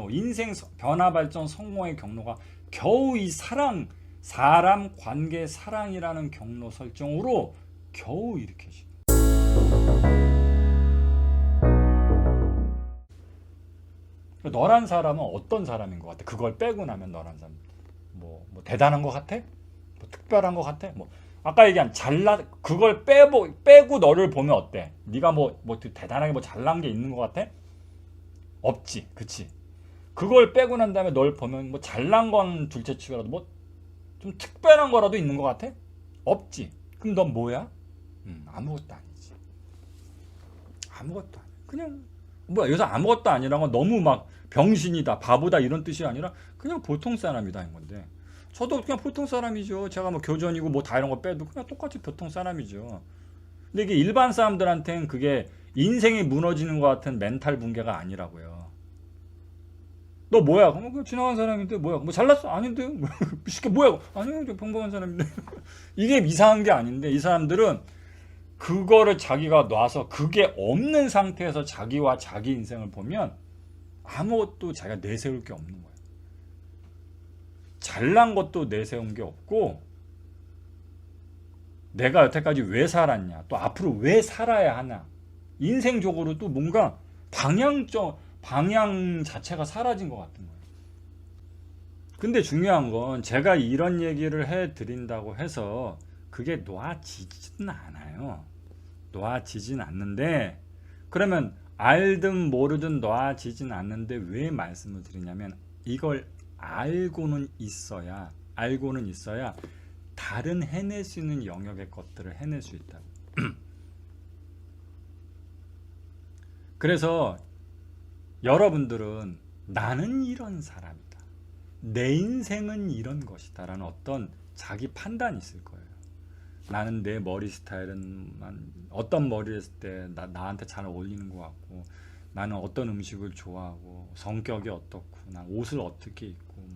경로, 인생 변화 발전 성공의 경로가 겨우 이 사랑, 사람 관계 사랑이라는 경로 설정으로 겨우 이렇게 지. 너란 사람은 어떤 사람인 것 같아? 그걸 빼고 나면 너란 사람 뭐 대단한 것 같아? 뭐 특별한 것 같아? 뭐 아까 얘기한 그걸 빼고 너를 보면 어때? 네가 뭐 대단하게 뭐 잘난 게 있는 것 같아? 없지, 그치? 그걸 빼고 난 다음에 널 보면 뭐 잘난 건 둘째치고라도 뭐 좀 특별한 거라도 있는 것 같아? 없지. 그럼 넌 뭐야? 아무것도 아니지. 아무것도 아니야. 그냥 뭐야, 여기서 아무것도 아니라는 건 너무 막 병신이다, 바보다 이런 뜻이 아니라 그냥 보통 사람이다 인 건데. 저도 그냥 보통 사람이죠. 제가 뭐 교전이고 뭐 다 이런 거 빼도 그냥 똑같이 보통 사람이죠. 근데 이게 일반 사람들한테는 그게 인생이 무너지는 것 같은 멘탈 붕괴가 아니라고요. 너 뭐야? 그냥 지나간 사람인데 뭐야? 뭐 잘났어? 아닌데? 쉽게 뭐야? 아니요, 저 평범한 사람인데. 이게 이상한 게 아닌데 이 사람들은 그거를 자기가 놔서 그게 없는 상태에서 자기와 자기 인생을 보면 아무것도 자기가 내세울 게 없는 거예요. 잘난 것도 내세운 게 없고 내가 여태까지 왜 살았냐, 또 앞으로 왜 살아야 하나, 인생적으로도 뭔가 방향 자체가 사라진 것 같은 거예요. 근데 중요한 건 제가 이런 얘기를 해드린다고 해서 그게 놓아지지는 않아요. 놓아지진 않는데, 그러면 알든 모르든 놓아지진 않는데 왜 말씀을 드리냐면, 이걸 알고는 있어야 다른 해낼 수 있는 영역의 것들을 해낼 수 있다고. 그래서 여러분들은 나는 이런 사람이다, 내 인생은 이런 것이다 라는 어떤 자기 판단이 있을 거예요. 나는 내 머리 스타일은 어떤 머리를 했을 때 나한테 잘 어울리는 것 같고, 나는 어떤 음식을 좋아하고, 성격이 어떻고, 난 옷을 어떻게 입고,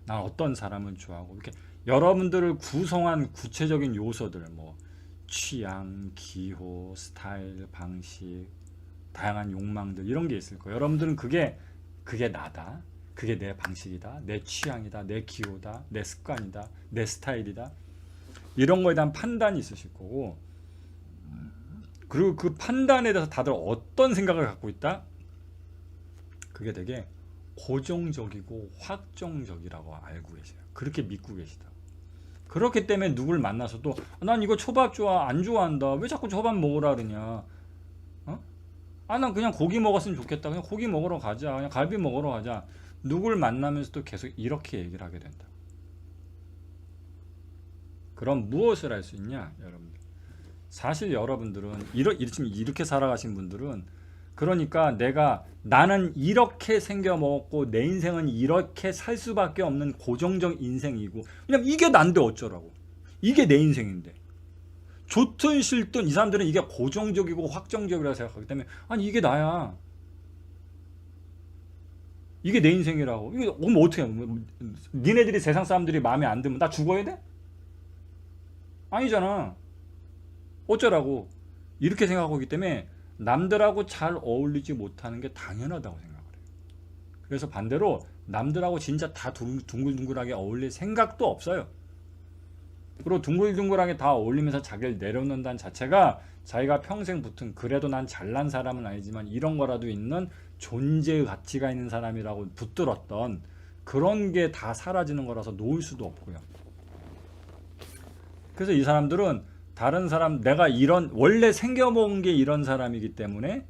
난 어떤 사람을 좋아하고, 이렇게 여러분들을 구성한 구체적인 요소들, 취향, 기호, 스타일, 방식, 다양한 욕망들, 이런 게 있을 거예요. 여러분들은 그게 나다, 그게 내 방식이다, 내 취향이다, 내 기호다, 내 습관이다, 내 스타일이다, 이런 거에 대한 판단이 있으실 거고, 그리고 그 판단에 대해서 다들 어떤 생각을 갖고 있다? 그게 되게 고정적이고 확정적이라고 알고 계세요. 그렇게 믿고 계시다. 그렇기 때문에 누굴 만나서도 난 이거 초밥 좋아, 안 좋아한다, 왜 자꾸 초밥 먹으라 그러냐, 난 그냥 고기 먹었으면 좋겠다, 그냥 고기 먹으러 가자, 그냥 갈비 먹으러 가자, 누굴 만나면서도 계속 이렇게 얘기를 하게 된다. 그럼 무엇을 할 수 있냐, 여러분들? 사실 여러분들은 이렇게 살아가신 분들은, 그러니까 나는 이렇게 생겨 먹었고 내 인생은 이렇게 살 수밖에 없는 고정적 인생이고, 왜냐면 이게 난데 어쩌라고, 이게 내 인생인데. 좋든 싫든 이 사람들은 이게 고정적이고 확정적이라고 생각하기 때문에, 아니 이게 나야, 이게 내 인생이라고, 이게 그럼 어떻게 해? 니네들이 세상 사람들이 마음에 안 들면 나 죽어야 돼? 아니잖아. 어쩌라고. 이렇게 생각하고 있기 때문에 남들하고 잘 어울리지 못하는 게 당연하다고 생각을 해요. 그래서 반대로 남들하고 진짜 다 둥글둥글하게 어울릴 생각도 없어요. 그리고 둥글둥글하게 다 어울리면서 자기를 내려놓는다는 자체가 자기가 평생 붙은, 그래도 난 잘난 사람은 아니지만 이런 거라도 있는 존재의 가치가 있는 사람이라고 붙들었던 그런 게 다 사라지는 거라서 놓을 수도 없고요. 그래서 이 사람들은 다른 사람, 내가 원래 생겨먹은 게 이런 사람이기 때문에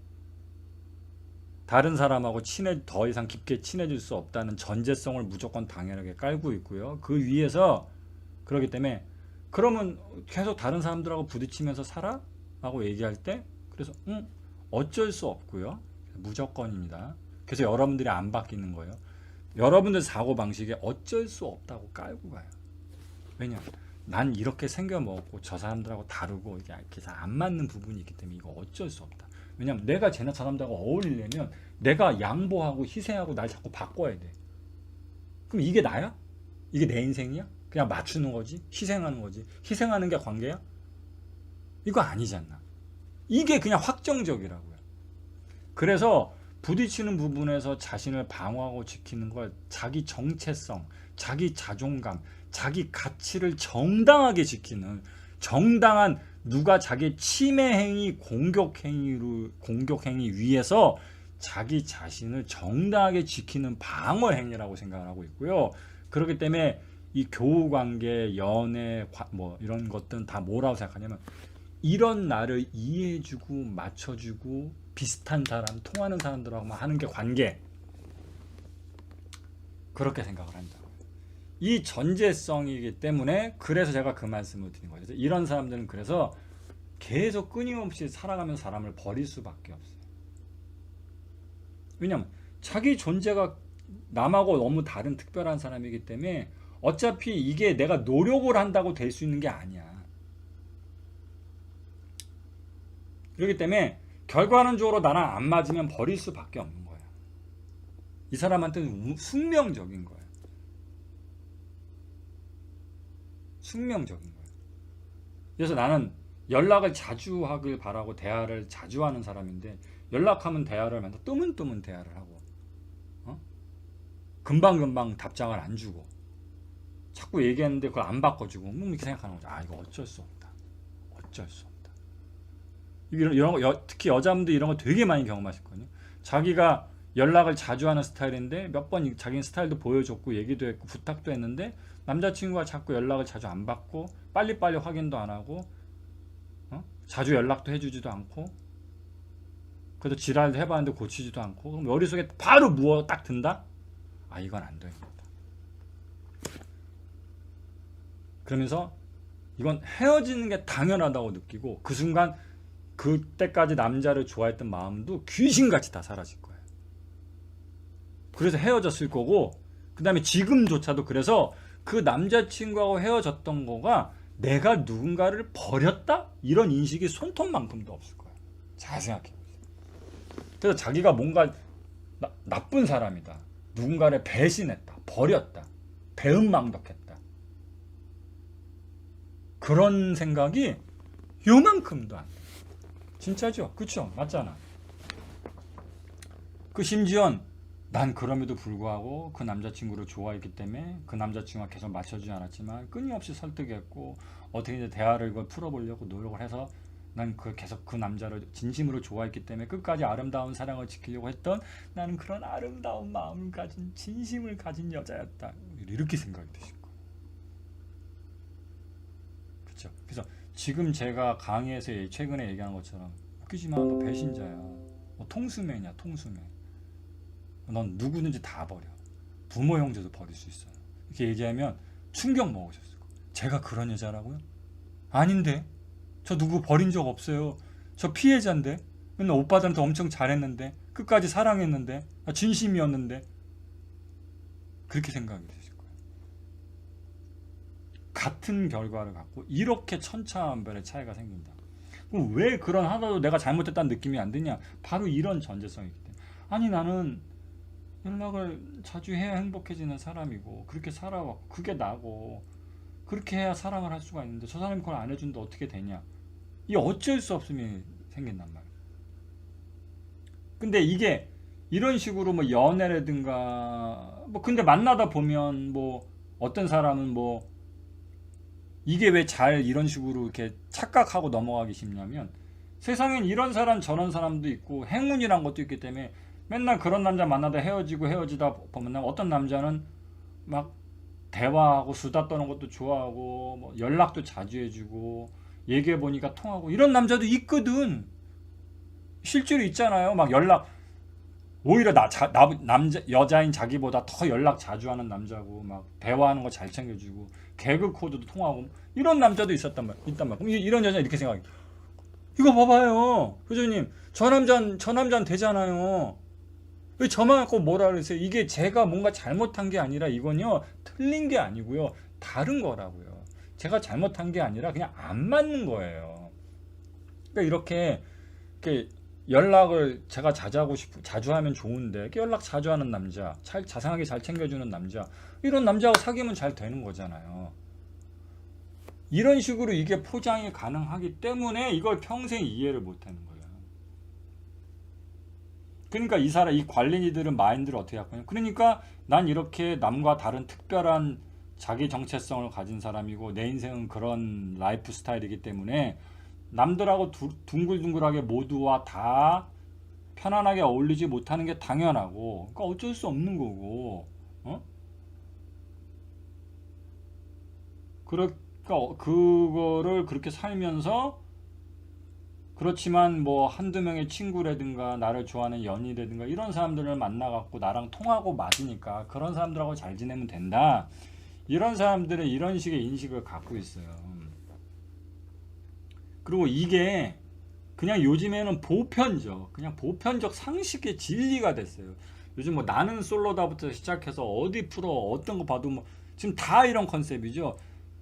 다른 사람하고 더 이상 깊게 친해질 수 없다는 전제성을 무조건 당연하게 깔고 있고요. 그 위에서, 그렇기 때문에 그러면 계속 다른 사람들하고 부딪히면서 살아? 라고 얘기할 때, 그래서 어쩔 수 없고요. 무조건입니다. 그래서 여러분들이 안 바뀌는 거예요. 여러분들 사고방식에 어쩔 수 없다고 깔고 가요. 왜냐? 난 이렇게 생겨먹었고 저 사람들하고 다르고 이게 안 맞는 부분이 있기 때문에 이거 어쩔 수 없다. 왜냐면 내가 저 사람들하고 어울리려면 내가 양보하고 희생하고 날 자꾸 바꿔야 돼. 그럼 이게 나야? 이게 내 인생이야? 그냥 맞추는 거지? 희생하는 거지? 희생하는 게 관계야? 이거 아니잖아. 이게 그냥 확정적이라고요. 그래서 부딪히는 부분에서 자신을 방어하고 지키는 걸 자기 정체성, 자기 자존감, 자기 가치를 정당하게 지키는 정당한 누가 자기 침해 행위, 공격 행위 위에서 자기 자신을 정당하게 지키는 방어 행위라고 생각을 하고 있고요. 그렇기 때문에 이 교우 관계, 연애, 뭐 이런 것들은 다 뭐라고 생각하냐면 이런 나를 이해해주고 맞춰주고 비슷한 사람, 통하는 사람들하고 하는 게 관계. 그렇게 생각을 한다. 이 전제성이기 때문에 그래서 제가 그 말씀을 드린 거죠. 이런 사람들은 그래서 계속 끊임없이 살아가면서 사람을 버릴 수밖에 없어요. 왜냐면 자기 존재가 남하고 너무 다른 특별한 사람이기 때문에 어차피 이게 내가 노력을 한다고 될 수 있는 게 아니야. 그렇기 때문에 결과론적으로 나랑 안 맞으면 버릴 수밖에 없는 거야. 이 사람한테는 숙명적인 거야. 숙명적인 거야. 그래서 나는 연락을 자주 하길 바라고 대화를 자주 하는 사람인데 연락하면 대화를 맨날 뜨문뜨문 대화를 하고 금방금방 답장을 안 주고 자꾸 얘기했는데 그걸 안 바꿔주고 이렇게 생각하는 거죠. 아, 이거 어쩔 수 없다. 어쩔 수 없다. 이런 거, 특히 여자분들 이런 거 되게 많이 경험하실 거거든요. 자기가 연락을 자주 하는 스타일인데 몇 번 자기 스타일도 보여줬고 얘기도 했고 부탁도 했는데 남자친구가 자꾸 연락을 자주 안 받고 빨리빨리 확인도 안 하고 자주 연락도 해주지도 않고 그래도 지랄도 해봤는데 고치지도 않고 그럼 머릿속에 바로 무엇 딱 든다? 아, 이건 안 됩니다. 그러면서 이건 헤어지는 게 당연하다고 느끼고 그 순간 그때까지 남자를 좋아했던 마음도 귀신같이 다 사라질 거예요. 그래서 헤어졌을 거고 그 다음에 지금조차도 그래서 그 남자친구하고 헤어졌던 거가 내가 누군가를 버렸다? 이런 인식이 손톱만큼도 없을 거예요. 잘 생각해보세요. 그래서 자기가 뭔가 나쁜 사람이다. 누군가를 배신했다. 버렸다. 배은망덕했다. 그런 생각이 요만큼도 안 돼요. 진짜죠? 그쵸? 맞잖아. 그 심지어 난 그럼에도 불구하고 그 남자친구를 좋아했기 때문에 그 남자친구가 계속 맞춰주지 않았지만 끊임없이 설득했고 어떻게든 대화를 이걸 풀어보려고 노력을 해서 난 계속 그 남자를 진심으로 좋아했기 때문에 끝까지 아름다운 사랑을 지키려고 했던 나는 그런 아름다운 마음을 가진 진심을 가진 여자였다. 이렇게 생각이 드실 거예요. 그렇죠? 그래서 지금 제가 강의에서 최근에 얘기한 것처럼 웃기지만 너 배신자야. 뭐 통수맨이야, 통수맨. 넌 누구든지 다 버려. 부모 형제도 버릴 수 있어요. 이렇게 얘기하면 충격 먹으셨을 거예요. 제가 그런 여자라고요? 아닌데. 저 누구 버린 적 없어요. 저 피해자인데. 맨날 오빠들한테 엄청 잘했는데. 끝까지 사랑했는데. 진심이었는데. 그렇게 생각이 되실 거예요. 같은 결과를 갖고 이렇게 천차만별의 차이가 생긴다. 그럼 왜 그런 하나도 내가 잘못했다는 느낌이 안 드냐? 바로 이런 전제성이기 때문에. 아니 나는 연락을 자주 해야 행복해지는 사람이고 그렇게 살아왔고 그게 나고 그렇게 해야 사랑을 할 수가 있는데 저 사람이 그걸 안 해준다 어떻게 되냐? 이 어쩔 수 없음이 생긴단 말이에요. 근데 이게 이런 식으로 뭐 연애라든가 뭐 근데 만나다 보면 뭐 어떤 사람은 뭐 이게 왜 잘 이런 식으로 이렇게 착각하고 넘어가기 쉽냐면 세상엔 이런 사람 저런 사람도 있고 행운이란 것도 있기 때문에 맨날 그런 남자 만나다 헤어지다 보면 어떤 남자는 막 대화하고 수다 떠는 것도 좋아하고 뭐 연락도 자주 해주고 얘기해보니까 통하고 이런 남자도 있거든. 실제로 있잖아요. 막 연락 오히려 남자 여자인 자기보다 더 연락 자주 하는 남자고 막 대화하는 거 잘 챙겨주고 개그 코드도 통하고 이런 남자도 있단 말이야. 그럼 이런 여자 이렇게 생각해. 이거 봐봐요, 교수님. 저 남자는 되잖아요. 왜 저만 갖고 뭐라 그러세요? 이게 제가 뭔가 잘못한 게 아니라 이건요 틀린 게 아니고요 다른 거라고요. 제가 잘못한 게 아니라 그냥 안 맞는 거예요. 그러니까 이렇게 연락을 제가 자주 하면 좋은데 이렇게 연락 자주 하는 남자, 자상하게 잘 챙겨주는 남자, 이런 남자하고 사귀면 잘 되는 거잖아요. 이런 식으로 이게 포장이 가능하기 때문에 이걸 평생 이해를 못하는 거예요. 그러니까 이 관리인들은 마인드를 어떻게 할 거냐. 그러니까 난 이렇게 남과 다른 특별한 자기 정체성을 가진 사람이고 내 인생은 그런 라이프 스타일이기 때문에 남들하고 둥글둥글하게 모두와 다 편안하게 어울리지 못하는 게 당연하고, 그러니까 어쩔 수 없는 거고, 어? 그러니까 그거를 그렇게 살면서, 그렇지만 뭐 한두 명의 친구라든가 나를 좋아하는 연인이라든가 이런 사람들을 만나갖고 나랑 통하고 맞으니까 그런 사람들하고 잘 지내면 된다. 이런 사람들은 이런 식의 인식을 갖고 있어요. 그리고 이게 그냥 요즘에는 그냥 보편적 상식의 진리가 됐어요. 요즘 뭐 나는 솔로다부터 시작해서 어디 프로 어떤 거 봐도 뭐 지금 다 이런 컨셉이죠.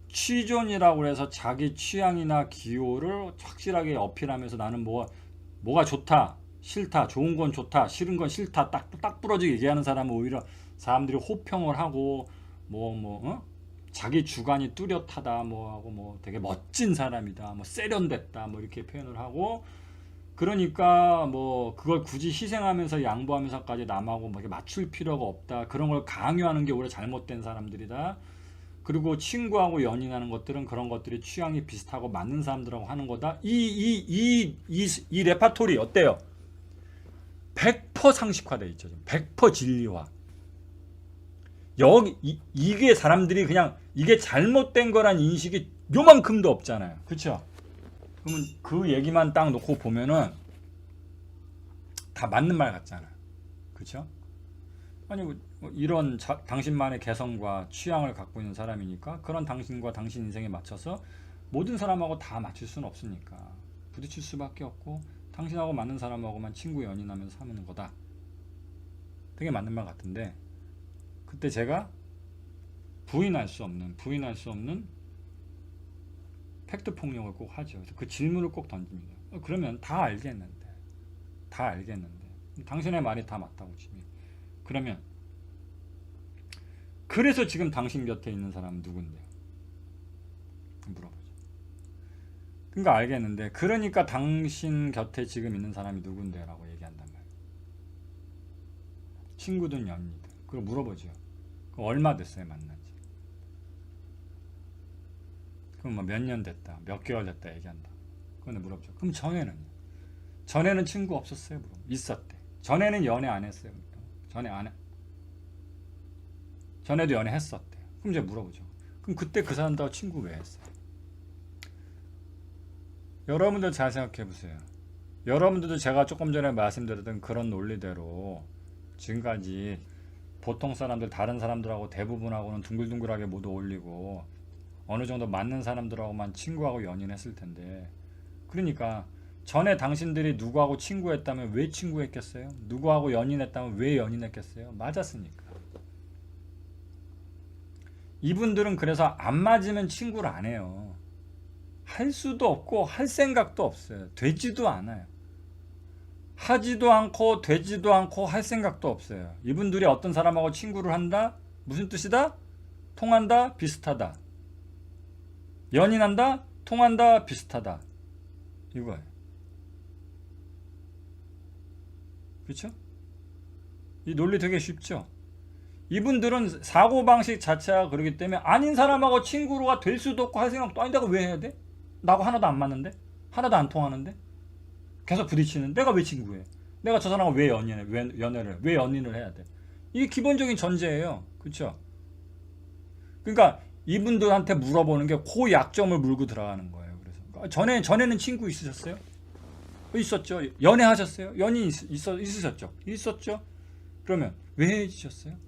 취존이라고 해서 자기 취향이나 기호를 확실하게 어필하면서 나는 뭐가 좋다, 싫다, 좋은 건 좋다, 싫은 건 싫다, 딱 부러지게 얘기하는 사람은 오히려 사람들이 호평을 하고 자기 주관이 뚜렷하다, 뭐 하고 뭐 되게 멋진 사람이다, 뭐 세련됐다, 뭐 이렇게 표현을 하고, 그러니까 뭐 그걸 굳이 희생하면서 양보하면서까지 남하고 뭐 이렇게 맞출 필요가 없다, 그런 걸 강요하는 게 오히려 잘못된 사람들이다. 그리고 친구하고 연인하는 것들은 그런 것들이 취향이 비슷하고 맞는 사람들하고 하는 거다. 이 레파토리 어때요? 100% 상식화돼 있죠. 100% 진리화. 이게 사람들이 그냥 이게 잘못된 거란 인식이 요만큼도 없잖아요. 그렇죠? 그러면 그 얘기만 딱 놓고 보면은 다 맞는 말 같잖아요. 그렇죠? 아니 뭐 이런 당신만의 개성과 취향을 갖고 있는 사람이니까 그런 당신과 당신 인생에 맞춰서 모든 사람하고 다 맞출 수는 없으니까 부딪힐 수밖에 없고 당신하고 맞는 사람하고만 친구 연인하면서 사는 거다. 되게 맞는 말 같은데, 그때 제가 부인할 수 없는 팩트 폭력을 꼭 하죠. 그래서 그 질문을 꼭 던집니다. 그러면 다 알겠는데 당신의 말이 다 맞다고 치면, 그러면 그래서 지금 당신 곁에 있는 사람은 누군데요? 물어보죠. 그러니까 알겠는데, 그러니까 당신 곁에 지금 있는 사람이 누군데? 라고 얘기한단 말이에요. 친구든 연인이든. 그걸 물어보죠. 그럼 얼마 됐어요, 만난 지? 그럼 뭐 몇 년 됐다, 몇 개월 됐다 얘기한다. 그건 물어보죠. 그럼 전에는요? 전에는 친구 없었어요? 물어보죠. 있었대. 전에는 연애 안 했어요? 전에도 연애했었대. 그럼 이제 물어보죠. 그럼 그때 그 사람하고 친구 왜 했어요? 여러분들 잘 생각해 보세요. 여러분들도 제가 조금 전에 말씀드렸던 그런 논리대로 지금까지 보통 사람들, 다른 사람들하고 대부분하고는 둥글둥글하게 못 어울리고 어느 정도 맞는 사람들하고만 친구하고 연인했을 텐데, 그러니까 전에 당신들이 누구하고 친구했다면 왜 친구했겠어요? 누구하고 연인했다면 왜 연인했겠어요? 맞았으니까. 이분들은 그래서 안 맞으면 친구를 안 해요. 할 수도 없고 할 생각도 없어요. 되지도 않아요. 하지도 않고 되지도 않고 할 생각도 없어요. 이분들이 어떤 사람하고 친구를 한다? 무슨 뜻이다? 통한다? 비슷하다. 연인한다? 통한다? 비슷하다. 이거예요. 그렇죠? 이 논리 되게 쉽죠? 이분들은 사고방식 자체가 그러기 때문에 아닌 사람하고 친구가 될 수도 없고 할 생각도 아니, 내가 왜 해야 돼? 나하고 하나도 안 맞는데? 하나도 안 통하는데? 계속 부딪히는데 내가 왜 친구해? 내가 저 사람하고 왜 연인을 해야 돼? 이게 기본적인 전제예요. 그렇죠? 그러니까 이분들한테 물어보는 게 그 약점을 물고 들어가는 거예요. 그래서 전에는 친구 있으셨어요? 있었죠. 연애하셨어요? 연인 있으셨죠? 있었죠. 그러면 왜 헤어지셨어요?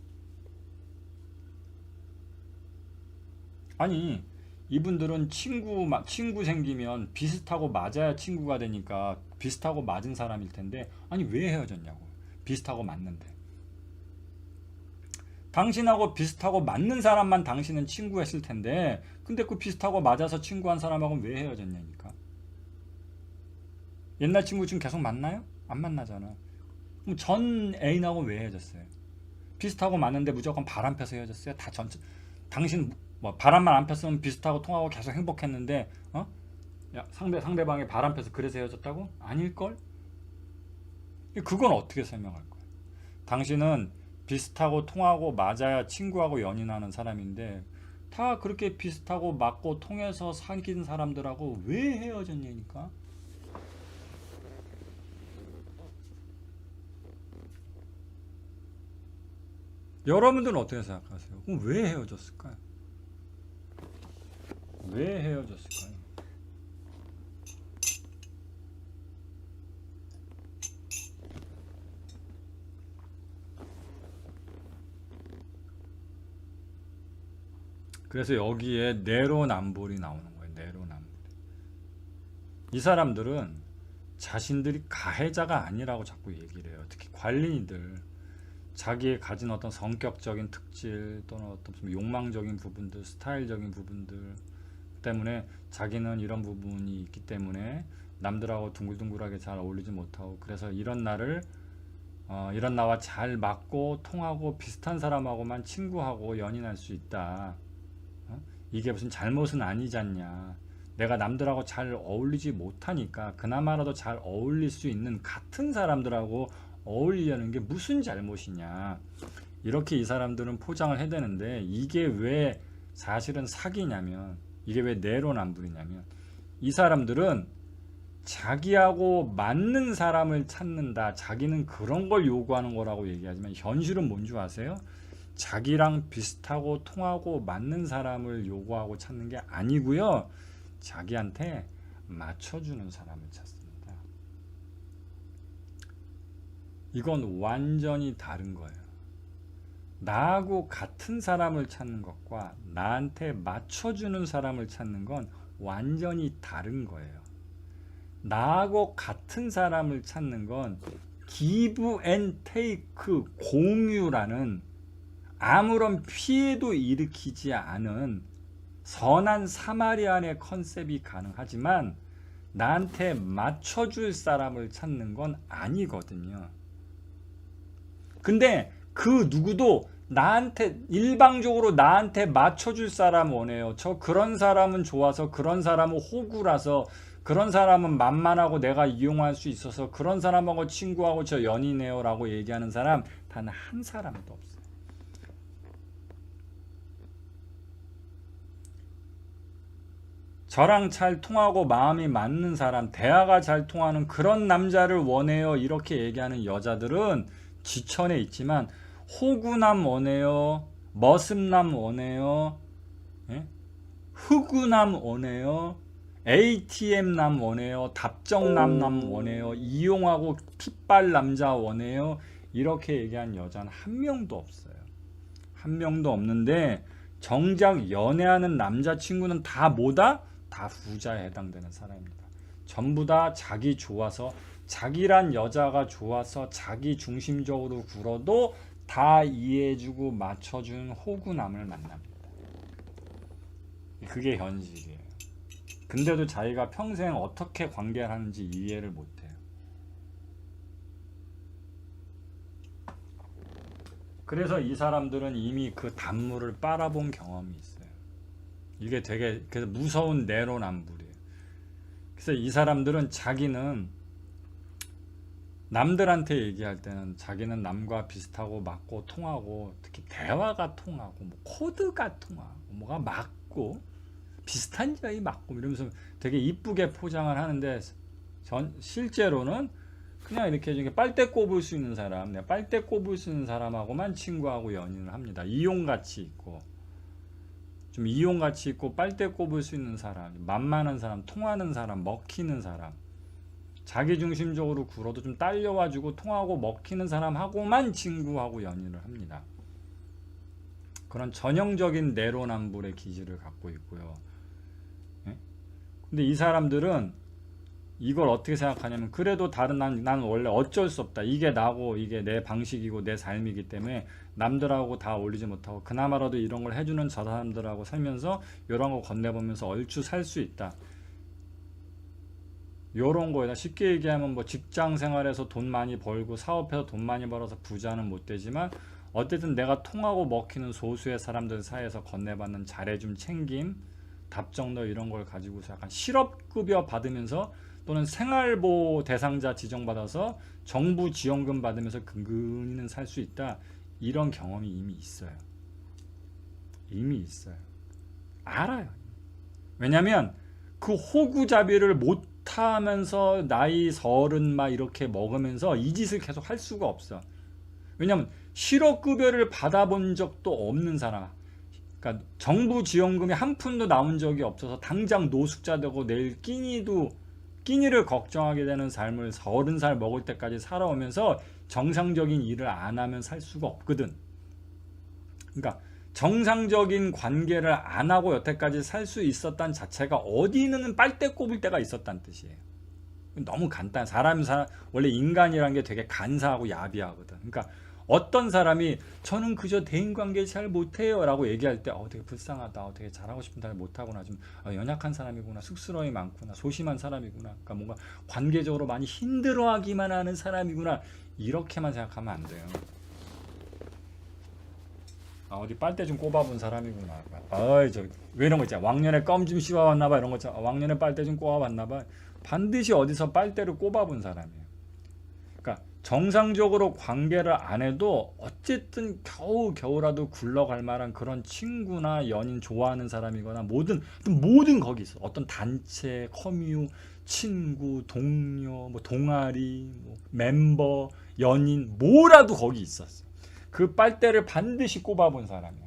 아니, 이분들은 친구 생기면 비슷하고 맞아야 친구가 되니까 비슷하고 맞은 사람일 텐데, 아니 왜 헤어졌냐고. 비슷하고 맞는데. 당신하고 비슷하고 맞는 사람만 당신은 친구했을 텐데, 근데 그 비슷하고 맞아서 친구한 사람하고는 왜 헤어졌냐니까. 옛날 친구 지금 계속 만나요? 안 만나잖아. 그럼 전 애인하고 왜 헤어졌어요? 비슷하고 맞는데 무조건 바람 펴서 헤어졌어요? 당신 뭐 바람만 안 폈으면 비슷하고 통하고 계속 행복했는데, 상대방이 바람 펴서 그래서 헤어졌다고? 아닐걸? 그건 어떻게 설명할 거예요? 당신은 비슷하고 통하고 맞아야 친구하고 연인하는 사람인데 다 그렇게 비슷하고 맞고 통해서 사귄 사람들하고 왜 헤어졌냐니까. 여러분들은 어떻게 생각하세요? 그럼 왜 헤어졌을까요? 왜 헤어졌을까요? 그래서 여기에 내로남불이 나오는 거예요. 내로남불. 이 사람들은 자신들이 가해자가 아니라고 자꾸 얘기를 해요. 특히 관리인들. 자기의 가진 어떤 성격적인 특질 또는 어떤 좀 욕망적인 부분들, 스타일적인 부분들 때문에 자기는 이런 부분이 있기 때문에 남들하고 둥글둥글하게 잘 어울리지 못하고 그래서 이런 나와 잘 맞고 통하고 비슷한 사람하고만 친구하고 연인할 수 있다. 이게 무슨 잘못은 아니잖냐. 내가 남들하고 잘 어울리지 못하니까 그나마라도 잘 어울릴 수 있는 같은 사람들하고 어울리려는 게 무슨 잘못이냐. 이렇게 이 사람들은 포장을 해대는데 이게 왜 사실은 사기냐면 이게 왜 내로남불이냐면 이 사람들은 자기하고 맞는 사람을 찾는다. 자기는 그런 걸 요구하는 거라고 얘기하지만 현실은 뭔 줄 아세요? 자기랑 비슷하고 통하고 맞는 사람을 요구하고 찾는 게 아니고요. 자기한테 맞춰주는 사람을 찾습니다. 이건 완전히 다른 거예요. 나하고 같은 사람을 찾는 것과 나한테 맞춰주는 사람을 찾는 건 완전히 다른 거예요. 나하고 같은 사람을 찾는 건 give and take, 공유라는 아무런 피해도 일으키지 않은 선한 사마리안의 컨셉이 가능하지만 나한테 맞춰줄 사람을 찾는 건 아니거든요. 근데 그 누구도 일방적으로 나한테 맞춰줄 사람 원해요. 저 그런 사람은 좋아서, 그런 사람은 호구라서, 그런 사람은 만만하고 내가 이용할 수 있어서 그런 사람하고 친구하고 저 연인해요 라고 얘기하는 사람 단 한 사람도 없어요. 저랑 잘 통하고 마음이 맞는 사람, 대화가 잘 통하는 그런 남자를 원해요 이렇게 얘기하는 여자들은 지천에 있지만 호구남 원해요, 머슴남 원해요, 예? 흑우남 원해요, ATM남 원해요, 답정남 원해요, 이용하고 핏발 남자 원해요 이렇게 얘기한 여자는 한 명도 없어요. 한 명도 없는데 정작 연애하는 남자친구는 다 뭐다? 다 부자에 해당되는 사람입니다. 전부 다 자기 좋아서, 자기란 여자가 좋아서 자기 중심적으로 굴어도 다 이해해주고 맞춰준 호구남을 만납니다. 그게 현실이에요. 근데도 자기가 평생 어떻게 관계를 하는지 이해를 못해요. 그래서 이 사람들은 이미 그 단물을 빨아본 경험이 있어요. 이게 되게 그래서 무서운 내로남불이에요. 그래서 이 사람들은 자기는 남들한테 얘기할 때는 자기는 남과 비슷하고 맞고 통하고 특히 대화가 통하고 뭐 코드가 통하고 뭐가 맞고 비슷한 점이 맞고 이러면서 되게 이쁘게 포장을 하는데 실제로는 그냥 이렇게 빨대 꼽을 수 있는 사람, 빨대 꼽을 수 있는 사람하고만 친구하고 연인을 합니다. 이용가치 있고 좀 이용가치 있고 빨대 꼽을 수 있는 사람, 만만한 사람, 통하는 사람, 먹히는 사람, 자기중심적으로 굴어도 좀 딸려와주고 통하고 먹히는 사람하고만 친구하고 연인을 합니다. 그런 전형적인 내로남불의 기질을 갖고 있고요. 근데 이 사람들은 이걸 어떻게 생각하냐면 그래도 나는 원래 어쩔 수 없다. 이게 나고 이게 내 방식이고 내 삶이기 때문에 남들하고 다 어울리지 못하고 그나마라도 이런 걸 해주는 저 사람들하고 살면서 이런 거 건네보면서 얼추 살 수 있다. 요런 거에다 쉽게 얘기하면 뭐 직장 생활에서 돈 많이 벌고 사업해서 돈 많이 벌어서 부자는 못 되지만 어쨌든 내가 통하고 먹히는 소수의 사람들 사이에서 건네받는 잘해줌 챙김 답정너 이런 걸 가지고서 약간 실업급여 받으면서 또는 생활보호 대상자 지정받아서 정부 지원금 받으면서 근근히는 살 수 있다. 이런 경험이 이미 있어요. 이미 있어요. 알아요. 왜냐면 그 호구자비를 못하면서 나이 30 막 이렇게 먹으면서 이 짓을 계속 할 수가 없어. 왜냐면 실업급여를 받아본 적도 없는 사람, 그러니까 정부 지원금이 한 푼도 나온 적이 없어서 당장 노숙자 되고 내일 끼니를 걱정하게 되는 삶을 30살 먹을 때까지 살아오면서 정상적인 일을 안 하면 살 수가 없거든. 그러니까 정상적인 관계를 안 하고 여태까지 살 수 있었다는 자체가 어디는 빨대 꼽을 때가 있었다는 뜻이에요. 너무 간단. 원래 인간이란 게 되게 간사하고 야비하거든. 그러니까 어떤 사람이 저는 그저 대인관계 잘 못해요 라고 얘기할 때 되게 불쌍하다, 되게 잘하고 싶은데 잘 못하구나, 좀 연약한 사람이구나, 쑥스러움이 많구나, 소심한 사람이구나, 그러니까 뭔가 관계적으로 많이 힘들어하기만 하는 사람이구나, 이렇게만 생각하면 안 돼요. 어디 빨대 좀 꼽아본 사람이구나, 왜 이런 거 있잖아, 왕년에 껌 좀 씹어봤나봐, 이런 거 있잖아, 왕년에 빨대 좀 꼽아봤나봐. 반드시 어디서 빨대를 꼽아본 사람이에요. 그러니까 정상적으로 관계를 안 해도 어쨌든 겨우라도 굴러갈 만한 그런 친구나 연인, 좋아하는 사람이거나 모든 거기 있어. 어떤 단체, 커뮤, 친구, 동료, 뭐 동아리, 뭐 멤버, 연인, 뭐라도 거기 있었어. 그 빨대를 반드시 꼽아본 사람이야.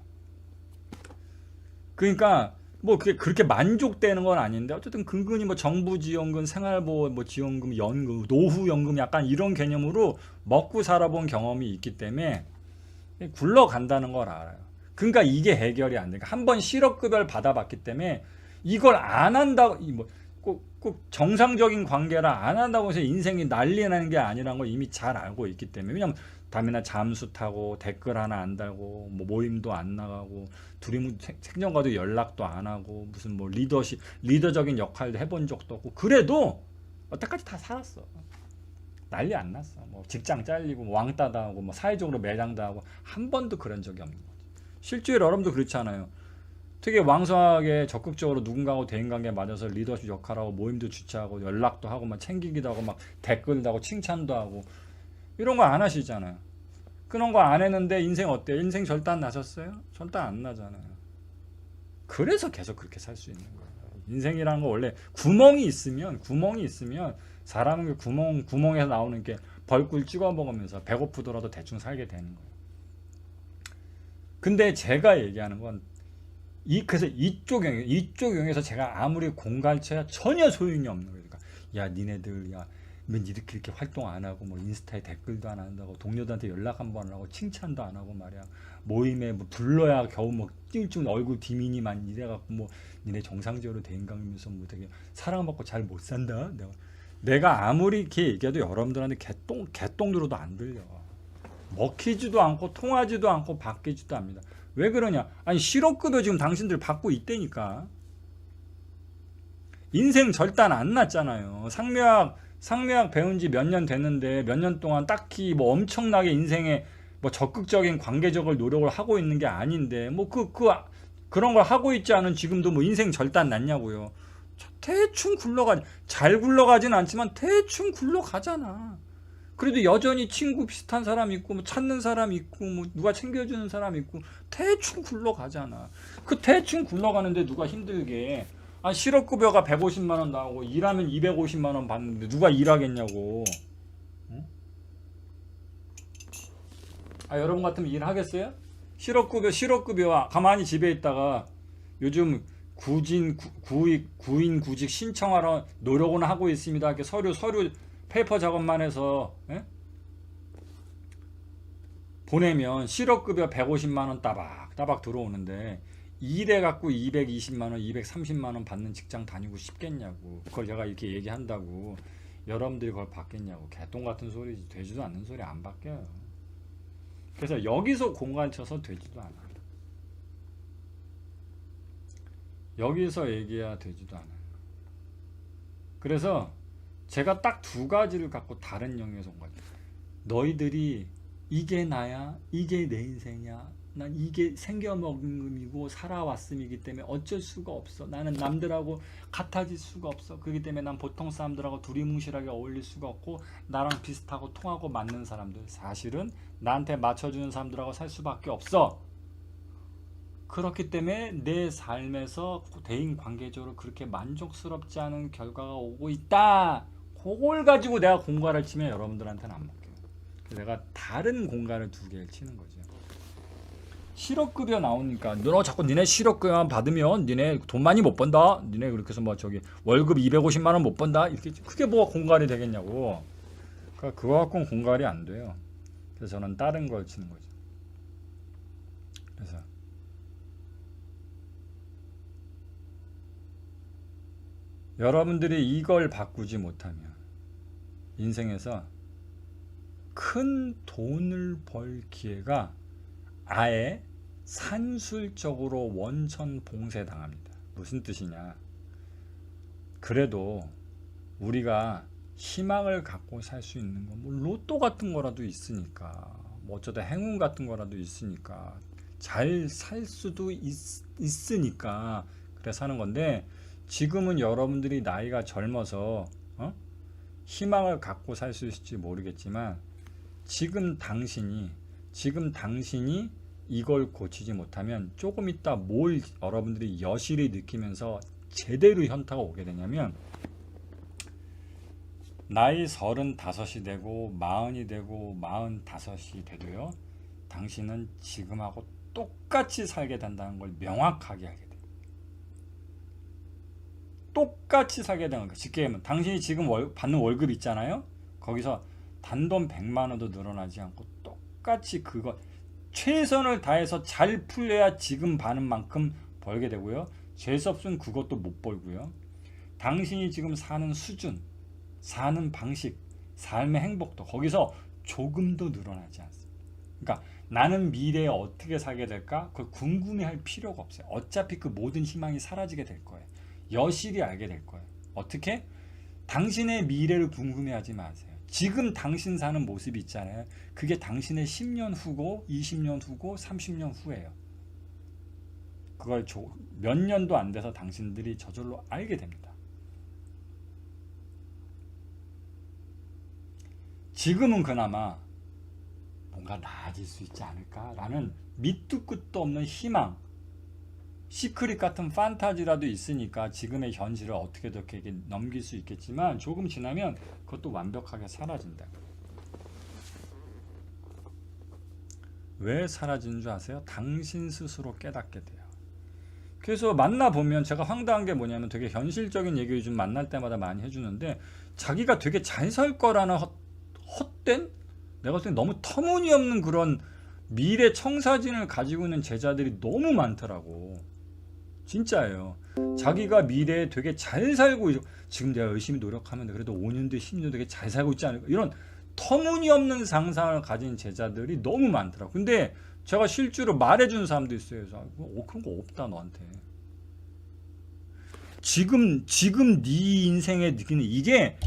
그러니까 뭐 그게 그렇게 만족되는 건 아닌데 어쨌든 근근히 뭐 정부 지원금, 생활보호 뭐 지원금, 연금, 노후연금 약간 이런 개념으로 먹고 살아본 경험이 있기 때문에 굴러간다는 걸 알아요. 그러니까 이게 해결이 안 돼. 한 번 실업급여를 받아봤기 때문에 이걸 안 한다고 꼭 정상적인 관계를 안 한다고 해서 인생이 난리 나는 게 아니라는 걸 이미 잘 알고 있기 때문에. 왜냐면 다음날 잠수 타고 댓글 하나 안 달고 뭐 모임도 안 나가고 둘이 생전과도 연락도 안 하고 무슨 뭐 리더적인 역할도 해본 적도 없고 그래도 여태까지 다 살았어. 난리 안 났어. 뭐 직장 잘리고 뭐 왕따 당하고 뭐 사회적으로 매장당하고 한 번도 그런 적이 없는 거지. 실제로 여러분도 그렇잖아요. 되게 왕성하게 적극적으로 누군가하고 대인관계 맞아서 리더십 역할하고 모임도 주최하고 연락도 하고 막 챙기기도 하고 막 댓글도 하고 칭찬도 하고 이런 거 안 하시잖아요. 그런 거 안 했는데 인생 어때요? 인생 절단 나셨어요? 절단 안 나잖아요. 그래서 계속 그렇게 살 수 있는 거예요. 인생이라는 거 원래 구멍이 있으면 사람은 그 구멍에서 나오는 게 벌꿀 찍어 먹으면서 배고프더라도 대충 살게 되는 거예요. 근데 제가 얘기하는 건 그래서 이쪽 영역에서 제가 아무리 공갈쳐야 전혀 소용이 없는 거예요. 그러니까 야 니네들 맨 이렇게 활동 안 하고 뭐 인스타에 댓글도 안 한다고 동료들한테 연락 한 번 안 하고 칭찬도 안 하고 말이야. 모임에 뭐 불러야 겨우 뭐 찡찡 얼굴 디미니만 이래갖고 뭐 니네 정상적으로 대인관계면서 뭐 되게 사랑받고 잘 못 산다. 내가 아무리 이렇게 얘기해도 여러분들한테 개똥 들어도 안 들려. 먹히지도 않고 통하지도 않고 바뀌지도 않습니다. 왜 그러냐? 아니 실업급여 지금 당신들 받고 있다니까. 인생 절단 안 났잖아요. 상묘학 배운 지 몇 년 됐는데 몇 년 동안 딱히 뭐 엄청나게 인생에 뭐 적극적인 관계적인 노력을 하고 있는 게 아닌데 뭐 그런 걸 하고 있지 않은 지금도 뭐 인생 절단 났냐고요. 대충 잘 굴러가진 않지만 대충 굴러가잖아. 그래도 여전히 친구 비슷한 사람 있고 뭐 찾는 사람 있고 뭐 누가 챙겨주는 사람 있고 대충 굴러가잖아. 그 대충 굴러가는데 누가 힘들게 실업급여가 150만 원 나오고 일하면 250만 원 받는데 누가 일하겠냐고. 응? 여러분 같으면 일하겠어요? 실업급여 가만히 집에 있다가 요즘 구인 구직 신청하러 노력은 하고 있습니다. 이렇게 서류 페이퍼 작업만 해서 보내면 실업급여 150만 원 따박 들어오는데 일해갖고 220만 원, 230만 원 받는 직장 다니고 싶겠냐고. 그걸 제가 이렇게 얘기한다고 여러분들이 그걸 받겠냐고. 개똥 같은 소리지. 되지도 않는 소리 안 바뀌어요. 그래서 여기서 공간 쳐서 되지도 않아요. 여기서 얘기해야 되지도 않아요. 그래서 제가 딱 두 가지를 갖고 다른 영역에서 온 거예요. 너희들이 이게 나야? 이게 내 인생이야? 난 이게 생겨먹음이고 살아왔음이기 때문에 어쩔 수가 없어. 나는 남들하고 같아질 수가 없어. 그렇기 때문에 난 보통 사람들하고 두리뭉실하게 어울릴 수가 없고 나랑 비슷하고 통하고 맞는 사람들, 사실은 나한테 맞춰주는 사람들하고 살 수밖에 없어. 그렇기 때문에 내 삶에서 대인관계적으로 그렇게 만족스럽지 않은 결과가 오고 있다. 그걸 가지고 내가 공갈을 치면 여러분들한테는 안 먹혀요. 그래서 내가 다른 공갈을 두 개를 치는 거죠. 실업급여 나오니까 너 자꾸 니네 실업급여만 받으면 니네 돈 많이 못 번다. 니네 그렇게 해서 뭐 저기 월급 250만 원 못 번다. 이렇게 그게 뭐가 공갈이 되겠냐고. 그러니까 그거 갖고는 공갈이 안 돼요. 그래서 저는 다른 걸 치는 거죠. 그래서 여러분들이 이걸 바꾸지 못하면 인생에서 큰 돈을 벌 기회가 아예 산술적으로 원천 봉쇄당합니다. 무슨 뜻이냐? 그래도 우리가 희망을 갖고 살 수 있는 건 뭐 로또 같은 거라도 있으니까, 뭐 어쩌다 행운 같은 거라도 있으니까, 잘 살 수도 있으니까 그래서 하는 건데, 지금은 여러분들이 나이가 젊어서 희망을 갖고 살 수 있을지 모르겠지만 지금 당신이 이걸 고치지 못하면 조금 있다 뭘 여러분들이 여실히 느끼면서 제대로 현타가 오게 되냐면, 나이 35이 되고 40이 되고 45이 돼도요, 당신은 지금하고 똑같이 살게 된다는 걸 명확하게 알게 돼요. 똑같이 살게 되는 거예요. 쉽게 얘기하면 당신이 지금 받는 월급 있잖아요. 거기서 단돈 100만 원도 늘어나지 않고 똑같이 그거 최선을 다해서 잘 풀려야 지금 받는 만큼 벌게 되고요. 재수없으면 그것도 못 벌고요. 당신이 지금 사는 수준, 사는 방식, 삶의 행복도 거기서 조금도 늘어나지 않습니다. 그러니까 나는 미래에 어떻게 살게 될까? 그걸 궁금해할 필요가 없어요. 어차피 그 모든 희망이 사라지게 될 거예요. 여실히 알게 될 거예요. 어떻게? 당신의 미래를 궁금해하지 마세요. 지금 당신 사는 모습이 있잖아요. 그게 당신의 10년 후고 20년 후고 30년 후예요. 그걸 몇 년도 안 돼서 당신들이 저절로 알게 됩니다. 지금은 그나마 뭔가 나아질 수 있지 않을까라는 밑도 끝도 없는 희망, 시크릿 같은 판타지라도 있으니까 지금의 현실을 어떻게든 이렇게 넘길 수 있겠지만 조금 지나면 그것도 완벽하게 사라진다. 왜 사라지는 줄 아세요? 당신 스스로 깨닫게 돼요. 그래서 만나보면 제가 황당한 게 뭐냐면 되게 현실적인 얘기를 좀 만날 때마다 많이 해주는데, 자기가 되게 잘 살 거라는 헛된, 내가 봤을 때 너무 터무니없는 그런 미래 청사진을 가지고 있는 제자들이 너무 많더라고. 진짜예요. 자기가 미래에 되게 잘 살고, 지금 내가 열심히 노력하면 그래도 5년 뒤 10년 되게 잘 살고 있지 않을까, 이런 터무니없는 상상을 가진 제자들이 너무 많더라고. 근데 제가 실제로 말해주는 사람도 있어요. 그런 거 없다 너한테. 지금 네 인생에 느끼는 이게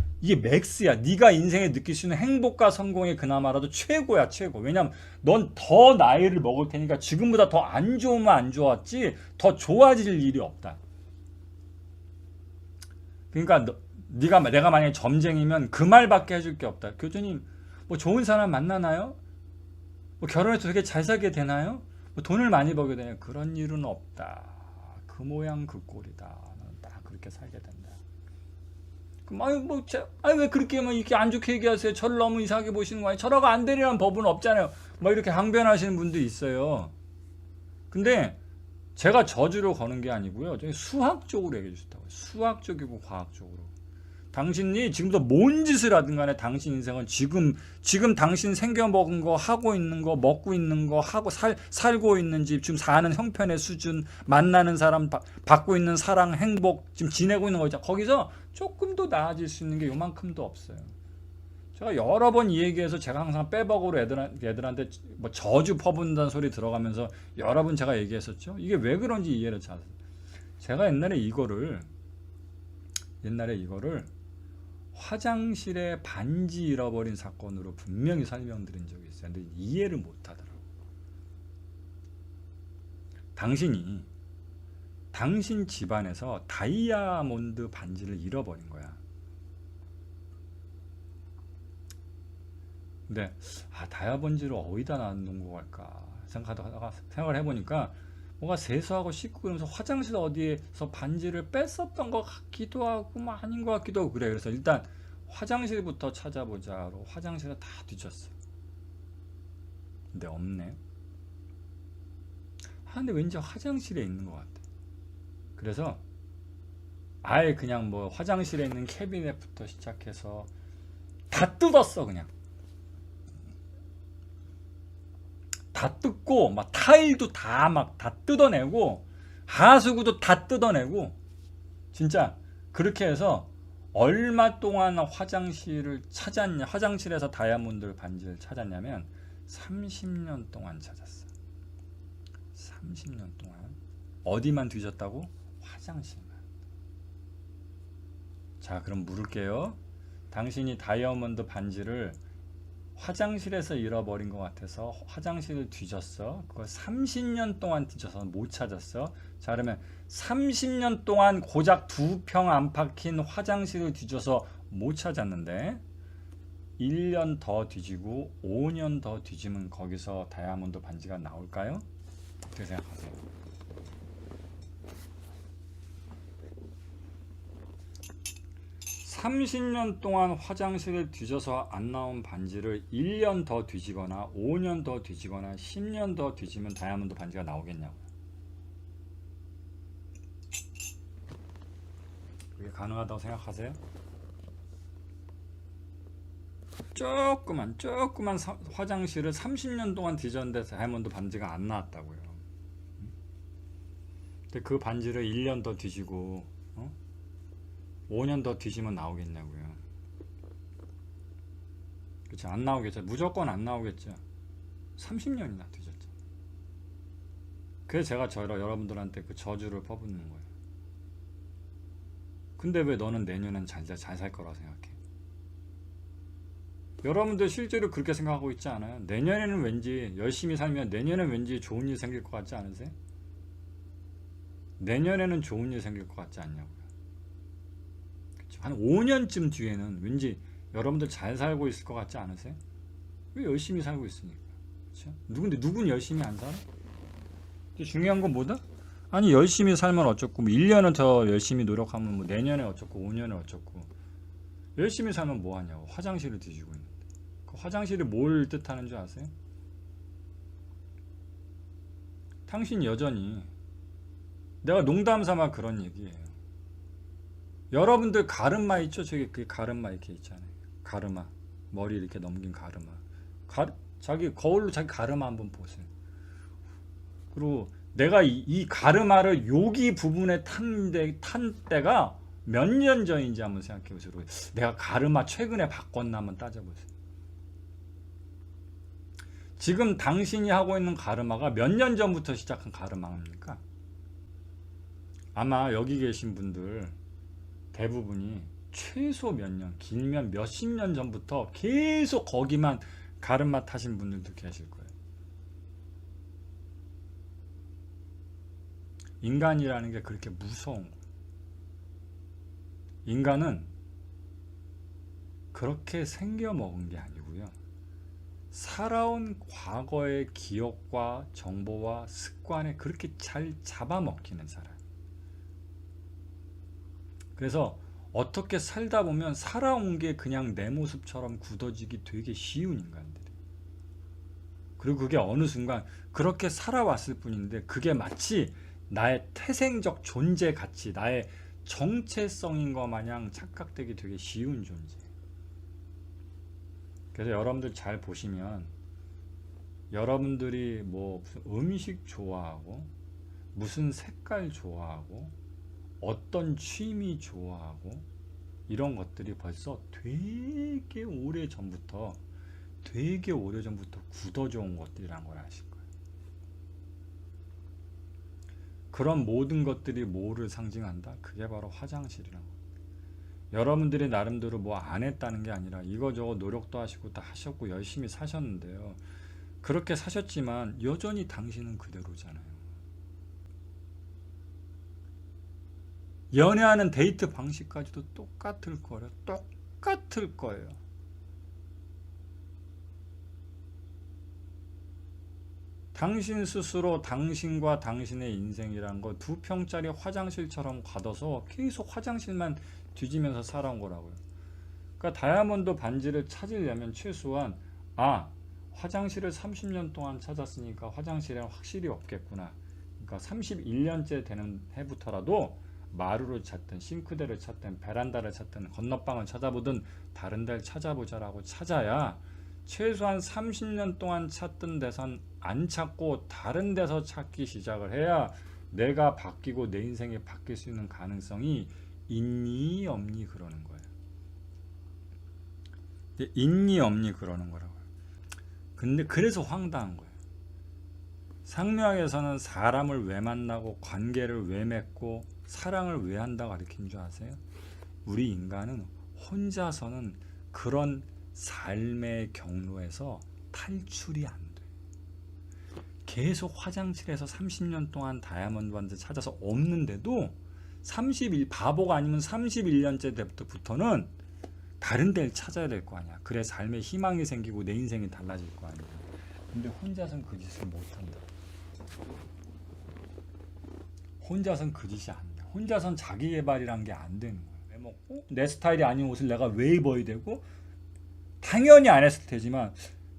맥스야. 네가 인생에 느낄 수 있는 행복과 성공의 그나마라도 최고야, 최고. 왜냐면 넌 더 나이를 먹을 테니까 지금보다 더 안 좋으면 안 좋았지 더 좋아질 일이 없다. 그러니까 내가 만약에 점쟁이면 그 말밖에 해줄 게 없다. 교수님, 뭐 좋은 사람 만나나요? 뭐 결혼해서 되게 잘 살게 되나요? 뭐 돈을 많이 벌게 되나요? 그런 일은 없다. 그 모양 그 꼴이다. 너는 딱 그렇게 살게 된다. 왜 그렇게 이렇게 안 좋게 얘기하세요? 저를 너무 이상하게 보시는 거 아니에요? 저라고 안 되리라는 법은 없잖아요. 이렇게 항변하시는 분도 있어요. 근데 제가 저주로 거는 게 아니고요. 수학적으로 얘기해 주셨다고요. 수학적이고 과학적으로. 당신이 지금부터 뭔 짓을 하든 간에 당신 인생은 지금 당신 생겨먹은 거, 하고 있는 거, 먹고 있는 거, 하고 살고 있는 집, 지금 사는 형편의 수준, 만나는 사람, 받고 있는 사랑, 행복, 지금 지내고 있는 거 있잖아. 거기서 조금 더 나아질 수 있는 게 요만큼도 없어요. 제가 여러 번 이 얘기해서 제가 항상 빼박으로 애들한테 뭐 저주 퍼붓는다는 소리 들어가면서 여러 번 제가 얘기했었죠. 이게 왜 그런지 이해를 잘해요. 제가 옛날에 이거를 화장실에 반지 잃어버린 사건으로 분명히 설명드린 적이 있어요. 근데 이해를 못 하더라고요. 당신이 당신 집안에서 다이아몬드 반지를 잃어버린 거야. 근데 다이아몬드를 어디다 놔놓은 거 갈까 생각을 해보니까 뭔가 세수하고 씻고 그러면서 화장실 어디에서 반지를 뺐었던 것 같기도 하고 뭐 아닌 것 같기도 하고 그래. 그래서 일단 화장실부터 찾아보자로 화장실을 다 뒤졌어. 근데 없네. 근데 왠지 화장실에 있는 것 같아. 그래서 아예 그냥 뭐 화장실에 있는 캐비넷부터 시작해서 다 뜯었어. 그냥 다 뜯고 막 타일도 다 뜯어내고 하수구도 다 뜯어내고 진짜 그렇게 해서 얼마 동안 화장실에서 다이아몬드 반지를 찾았냐면 30년 동안 찾았어. 30년 동안. 어디만 뒤졌다고? 화장실만. 자, 그럼 물을게요. 당신이 다이아몬드 반지를 화장실에서 잃어버린 것 같아서 화장실을 뒤졌어. 그걸 30년 동안 뒤져서 못 찾았어. 자, 그러면 30년 동안 고작 2평 안팎인 화장실을 뒤져서 못 찾았는데 1년 더 뒤지고 5년 더 뒤지면 거기서 다이아몬드 반지가 나올까요? 어떻게 생각하세요? (30년) 동안 화장실을 뒤져서 안 나온 반지를 1년 더 뒤지거나 5년 더 뒤지거나 10년 더 뒤지면 다이아몬드 반지가 나오겠냐고요. 그게 가능하다고 생각하세요? 조그만 화장실을 30년 동안 뒤졌는데 다이아몬드 반지가 안 나왔다고요. 근데 그 반지를 1년 더 뒤지고 5년 더 뒤지면 나오겠냐고요. 그렇죠? 안 나오겠죠. 무조건 안 나오겠죠. 30년이나 뒤졌죠. 그래서 제가 여러분들한테 그 저주를 퍼붓는 거예요. 근데 왜 너는 내년엔 잘 살 거라고 생각해? 여러분들 실제로 그렇게 생각하고 있지 않아요? 내년에는 왠지 열심히 살면 내년엔 왠지 좋은 일 생길 것 같지 않으세요? 내년에는 좋은 일 생길 것 같지 않냐고요. 한 5년쯤 뒤에는 왠지 여러분들 잘 살고 있을 것 같지 않으세요? 왜 열심히 살고 있으니까. 그렇죠? 누군 열심히 안 살아? 중요한 건 뭐다? 아니 열심히 살면 어쩌고 뭐 1년은 더 열심히 노력하면 뭐 내년에 어쩌고 5년에 어쩌고. 열심히 살면 뭐 하냐고. 화장실을 뒤지고 있는데. 그 화장실이 뭘 뜻하는 줄 아세요? 당신 여전히 내가 농담삼아 그런 얘기예요. 여러분들 가르마 있죠? 저기 그 가르마 이렇게 있잖아요. 가르마. 머리 이렇게 넘긴 가르마. 자기 거울로 자기 가르마 한번 보세요. 그리고 내가 이 가르마를 여기 부분에 탄 때가 몇 년 전인지 한번 생각해 보세요. 내가 가르마 최근에 바꿨나 한번 따져보세요. 지금 당신이 하고 있는 가르마가 몇 년 전부터 시작한 가르마입니까? 아마 여기 계신 분들 대부분이 최소 몇 년, 길면 몇십 년 전부터 계속 거기만 가르마 타신 분들도 계실 거예요. 인간이라는 게 그렇게 무서운 거예요. 인간은 그렇게 생겨먹은 게 아니고요. 살아온 과거의 기억과 정보와 습관에 그렇게 잘 잡아먹히는 사람. 그래서 어떻게 살다 보면 살아온 게 그냥 내 모습처럼 굳어지기 되게 쉬운 인간들이. 그리고 그게 어느 순간 그렇게 살아왔을 뿐인데 그게 마치 나의 태생적 존재 가치, 나의 정체성인 것 마냥 착각되기 되게 쉬운 존재. 그래서 여러분들 잘 보시면 여러분들이 뭐 무슨 음식 좋아하고 무슨 색깔 좋아하고 어떤 취미 좋아하고 이런 것들이 벌써 되게 오래전부터 굳어져 온 것들이란 걸 아실 거예요. 그런 모든 것들이 뭐를 상징한다? 그게 바로 화장실이라고. 여러분들이 나름대로 뭐 안 했다는 게 아니라 이거저거 노력도 하시고 다 하셨고 열심히 사셨는데요. 그렇게 사셨지만 여전히 당신은 그대로잖아요. 연애하는 데이트 방식까지도 똑같을 거예요. 똑같을 거예요. 당신 스스로 당신과 당신의 인생이란 거 2평짜리 화장실처럼 가둬서 계속 화장실만 뒤지면서 살아온 거라고요. 그러니까 다이아몬드 반지를 찾으려면 최소한 화장실을 30년 동안 찾았으니까 화장실에는 확실히 없겠구나. 그러니까 31년째 되는 해부터라도 마루를 찾든 싱크대를 찾든 베란다를 찾든 건너방을 찾아보든 다른 데를 찾아보자라고 찾아야 최소한 30년 동안 찾던 데선 안 찾고 다른 데서 찾기 시작을 해야 내가 바뀌고 내 인생이 바뀔 수 있는 가능성이 있니 없니 그러는 거예요. 있니 없니 그러는 거라고요. 근데 그래서 황당한 거예요. 상명에서는 사람을 왜 만나고 관계를 왜 맺고 사랑을 왜 한다고 가르친 줄 아세요? 우리 인간은 혼자서는 그런 삶의 경로에서 탈출이 안 돼. 계속 화장실에서 30년 동안 다이아몬드 반지 찾아서 없는데도 바보가 아니면 31년째 때부터는 다른 데를 찾아야 될 거 아니야. 그래 삶에 희망이 생기고 내 인생이 달라질 거 아니야. 근데 혼자서는 그 짓을 못한다. 혼자서는 그 짓이 안 돼. 혼자서는 자기 개발이란 게 안 되는 거야. 왜 먹고 내 스타일이 아닌 옷을 내가 왜 입어야 되고 당연히 안 했을 테지만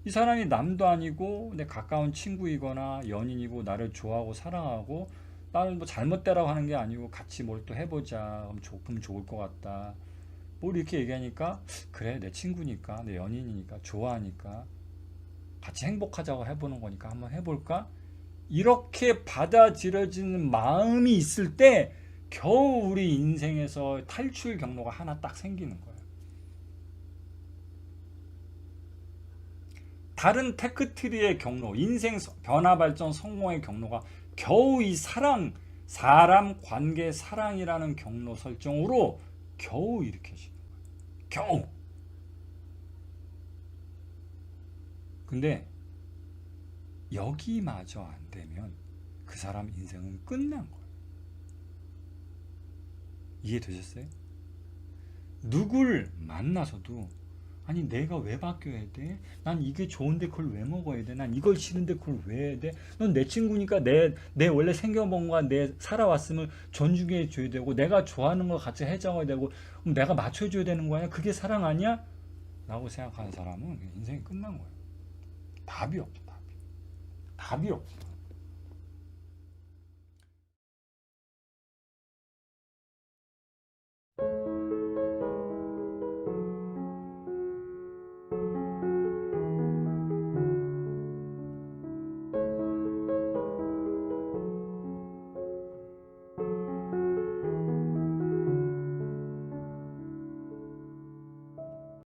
이 사람이 남도 아니고 내 가까운 친구이거나 연인이고 나를 좋아하고 사랑하고 나는 뭐 잘못되라고 하는 게 아니고 같이 뭘 또 해보자 그럼 좋을 것 같다 뭐 이렇게 얘기하니까 그래 내 친구니까 내 연인이니까 좋아하니까 같이 행복하자고 해보는 거니까 한번 해볼까 이렇게 받아들여지는 마음이 있을 때 겨우 우리 인생에서 탈출 경로가 하나 딱 생기는 거예요. 다른 테크트리의 경로, 인생 변화 발전 성공의 경로가 겨우 이 사랑, 관계 사랑이라는 경로 설정으로 겨우 일으켜지는 거예요. 겨우. 근데 여기마저 안 되면 그 사람 인생은 끝난 거예요. 이해되셨어요? 누굴 만나서도 아니 내가 왜 바뀌어야 돼? 난 이게 좋은데 그걸 왜 먹어야 돼? 난 이걸 싫은데 그걸 왜 해야 돼? 넌 내 친구니까 내 원래 생겨본과 내 살아왔음을 존중해 줘야 되고 내가 좋아하는 거 같이 해줘야 되고 그럼 내가 맞춰줘야 되는 거 아니야? 그게 사랑 아니야? 라고 생각하는 사람은 인생이 끝난 거예요. 답이 없어. 답이 없어.